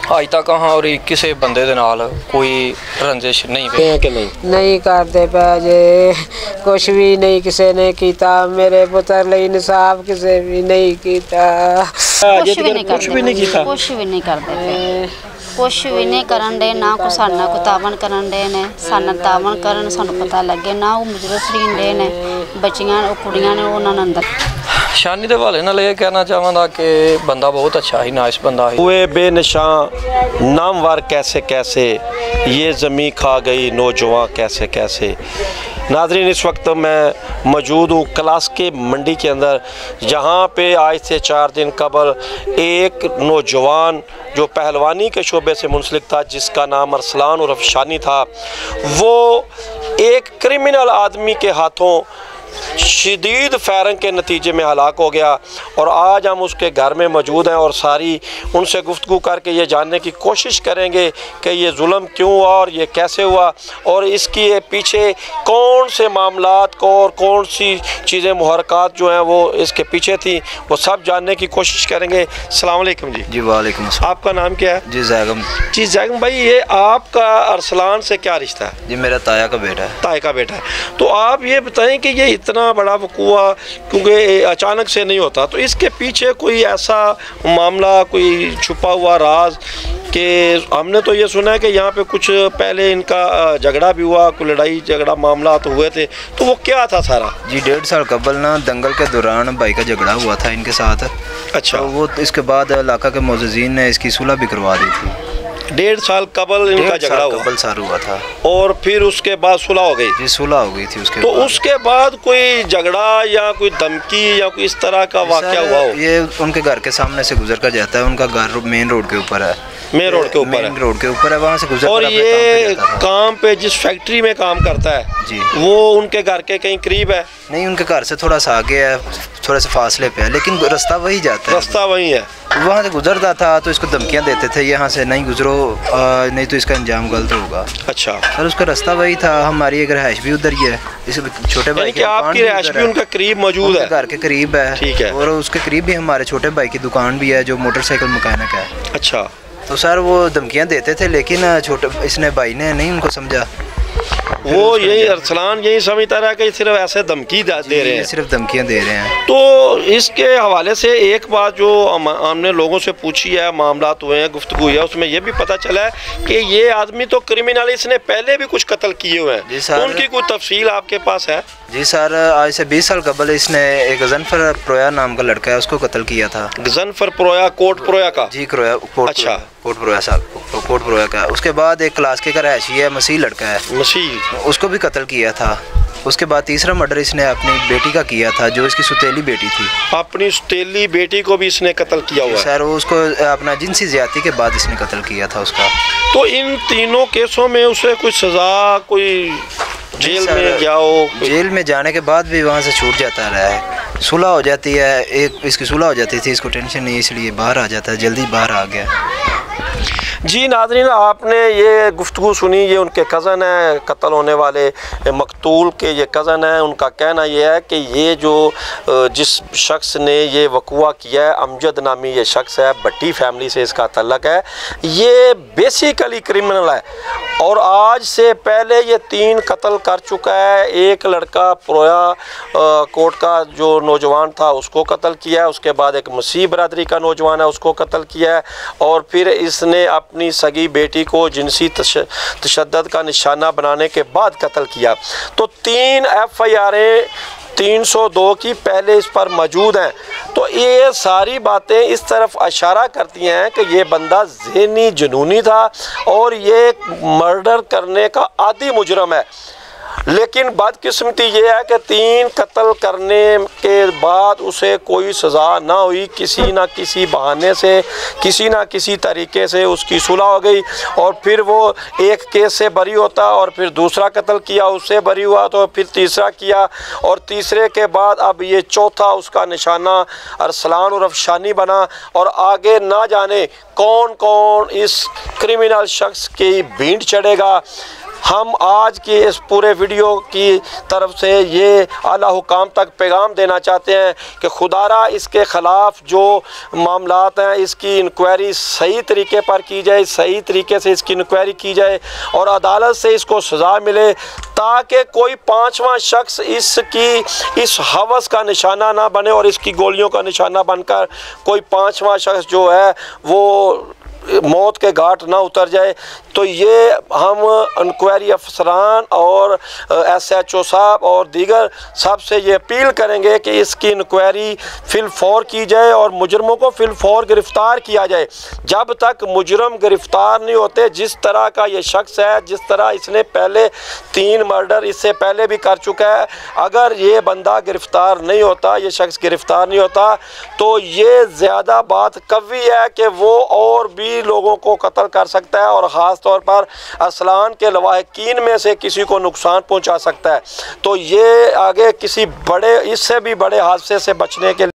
अज तक हाँ और किसी बंदे दे नाल कोई रंजिश नहीं पे कि नहीं करते पे जे कुछ भी नहीं किसी ने किया मेरे पुत्र लिए इंसाफ किसी भी नहीं किया कुछ भी नहीं करते कुछ भी नहीं करते कुछ भी नहीं करन दे ना को साना को तावन करन दे ने साना तावन करन सानू पता लगे ना वो मुजरस रीन दे ने बच्चियां कुड़ियां ने उन्हां अंदर शानी के हवाले नाल ये कहना चाहूँगा कि बंदा बहुत अच्छा ही नाइस बंदा है। हुए बेनिशान नामवर कैसे कैसे ये ज़मीं खा गई नौजवान कैसे कैसे। नाज़रीन इस वक्त मैं मौजूद हूँ क्लास के मंडी के अंदर, जहाँ पे आज से 4 दिन कबल एक नौजवान जो पहलवानी के शोबे से मुंसलिक था जिसका नाम अरसलान उर्फ शानी था, वो एक क्रिमिनल आदमी के हाथों शदीद फायरिंग के नतीजे में हलाक हो गया। और आज हम उसके घर में मौजूद हैं और सारी उनसे गुफ्तगू करके ये जानने की कोशिश करेंगे कि ये जुल्म क्यों हुआ और ये कैसे हुआ और इसके पीछे कौन से मामलात को और कौन सी चीज़ें मुहरकात जो हैं वो इसके पीछे थी, वो सब जानने की कोशिश करेंगे। अस्सलाम वालेकुम जी। जी वालेकुम अस्सलाम। आपका नाम क्या है? जी जैगम। जी जैगम भाई, ये आपका अरसलान से क्या रिश्ता है? जी मेरा ताया का बेटा है। ताया का बेटा है। तो आप ये बताएं कि ये इतना बड़ा वक़ूआ क्योंकि अचानक से नहीं होता, तो इसके पीछे कोई ऐसा मामला, कोई छुपा हुआ राज कि हमने तो ये सुना है कि यहाँ पे कुछ पहले इनका झगड़ा भी हुआ, कोई लड़ाई झगड़ा मामला तो हुए थे, तो वो क्या था सारा? जी 1.5 साल कबल ना दंगल के दौरान भाई का झगड़ा हुआ था इनके साथ। अच्छा। तो वो इसके बाद इलाका के मोअज़्ज़िन ने इसकी सुलह भी करवा दी थी। 1.5 साल कबल इनका झगड़ा हुआ था और फिर उसके बाद सुलह हो गई? जी सुलह हो गई थी उसके तो बाद। उसके बाद कोई झगड़ा या कोई धमकी या कोई इस तरह का वाक़या हुआ हो? ये उनके घर के सामने से गुजर कर जाता है, उनका घर मेन रोड के ऊपर है। मेन रोड के ऊपर है? मेन रोड के ऊपर है, वहाँ से गुजर और ये काम पे जिस फैक्ट्री में काम करता है जी, वो उनके घर के कहीं करीब है? नहीं, उनके घर से थोड़ा सा आगे है, थोड़े से फासले पे है, लेकिन रास्ता वही जाता है। रास्ता वही है। वहाँ से गुजरता था तो इसको धमकियाँ देते थे, यहाँ से नहीं गुजरो नहीं तो इसका अंजाम गलत होगा। अच्छा सर, उसका रास्ता वही था। हमारी एक रहायश भी उधर ही है, इस छोटे भाई की आपकी रहायश भी उनका करीब मौजूद है? घर के करीब है। ठीक है। और उसके करीब भी हमारे छोटे भाई की दुकान भी है जो मोटरसाइकिल मकैनिक है। अच्छा। तो सर वो धमकियाँ देते थे, लेकिन छोटे इसने भाई ने नहीं उनको समझा। वो यही अरसलान यही समझता रहा कि सिर्फ ऐसे धमकी दे रहे हैं, सिर्फ धमकियाँ दे रहे हैं। तो इसके हवाले से एक बात जो हमने लोगों से पूछी है, मामलात हुए हैं, गुफ्तगू है, उसमें यह भी पता चला है कि ये आदमी तो क्रिमिनल, इसने पहले भी कुछ कत्ल किए हुए हैं। तो उनकी कोई तफसील आपके पास है? जी सर, आज से 20 साल कबल इसने एक गजनफर प्रोया नाम का लड़का है, उसको कत्ल किया था। गजनफर प्रोया, कोट प्रोया का? जी प्रोया, अच्छा, कोट प्रोया साहब, कोट प्रोया का। उसके बाद एक क्लास के का रहायशी है, मसीह लड़का है, मसीह, उसको भी कत्ल किया था। उसके बाद तीसरा मर्डर इसने अपनी बेटी का किया था, जो इसकी सुतेली बेटी थी। अपनी सुतेली बेटी को भी इसने कत्ल किया हुआ है? सर वो उसको अपना जिनसी ज्यादती के बाद इसने कत्ल किया था उसका। तो इन तीनों केसों में उसे कोई सज़ा, कोई जेल में गया हो? जेल में जाने के बाद भी वहाँ से छूट जाता रहा है, सुलह हो जाती है, एक इसकी सुलह हो जाती थी, इसको टेंशन नहीं, इसलिए बाहर आ जाता है, जल्दी बाहर आ गया। जी नाज़रीन, आपने ये गुफ्तगू सुनी, ये उनके कज़न है, कत्ल होने वाले मकतूल के ये कज़न है। उनका कहना ये है कि ये जो जिस शख्स ने ये वक़ूआ किया है, अमजद नामी ये शख्स है, भट्टी फैमिली से इसका तल्लक है, ये बेसिकली क्रिमिनल है और आज से पहले ये 3 कत्ल कर चुका है। एक लड़का प्रोया कोट का जो नौजवान था उसको कत्ल किया है, उसके बाद एक मसीह बरादरी का नौजवान है उसको कत्ल किया है, और फिर इसने अपनी सगी बेटी को जिनसी तशद्दुद का निशाना बनाने के बाद कत्ल किया। तो 3 FIR 302 की पहले इस पर मौजूद हैं। तो ये सारी बातें इस तरफ इशारा करती हैं कि ये बंदा ज़हनी जुनूनी था और ये मर्डर करने का आदी मुजरम है। लेकिन बदकिस्मती ये है कि 3 कत्ल करने के बाद उसे कोई सज़ा ना हुई, किसी ना किसी बहाने से, किसी ना किसी तरीके से उसकी सुलह हो गई और फिर वो एक केस से बरी होता और फिर दूसरा कत्ल किया, उससे बरी हुआ तो फिर तीसरा किया और तीसरे के बाद अब ये चौथा उसका निशाना अरसलान उर्फ शानी बना। और आगे ना जाने कौन कौन इस क्रिमिनल शख्स की भीड़ चढ़ेगा। हम आज की इस पूरे वीडियो की तरफ से ये आला हुकाम तक पैगाम देना चाहते हैं कि खुदारा इसके ख़िलाफ़ जो मामलात हैं इसकी इंक्वायरी सही तरीके पर की जाए, सही तरीके से इसकी इंक्वायरी की जाए और अदालत से इसको सज़ा मिले, ताकि कोई पांचवा शख्स इसकी इस हवस का निशाना ना बने और इसकी गोलियों का निशाना बनकर कोई पांचवा शख्स जो है वो मौत के घाट ना उतर जाए। तो ये हम इंक्वायरी अफसरान और SHO साहब और दीगर साहब से ये अपील करेंगे कि इसकी इंक्वायरी फिलफौर की जाए और मुजरमों को फिलफौर गिरफ़्तार किया जाए। जब तक मुजरम गिरफ़्तार नहीं होते, जिस तरह का ये शख्स है, जिस तरह इसने पहले 3 मर्डर इससे पहले भी कर चुका है, अगर ये बंदा गिरफ़्तार नहीं होता, ये शख्स गिरफ़्तार नहीं होता, तो ये ज़्यादा बात कवी है कि वो और भी लोगों को कत्ल कर सकता है और ख़ास तौर पर अरसलान के लवाहिकीन में से किसी को नुकसान पहुंचा सकता है। तो ये आगे किसी बड़े, इससे भी बड़े हादसे से बचने के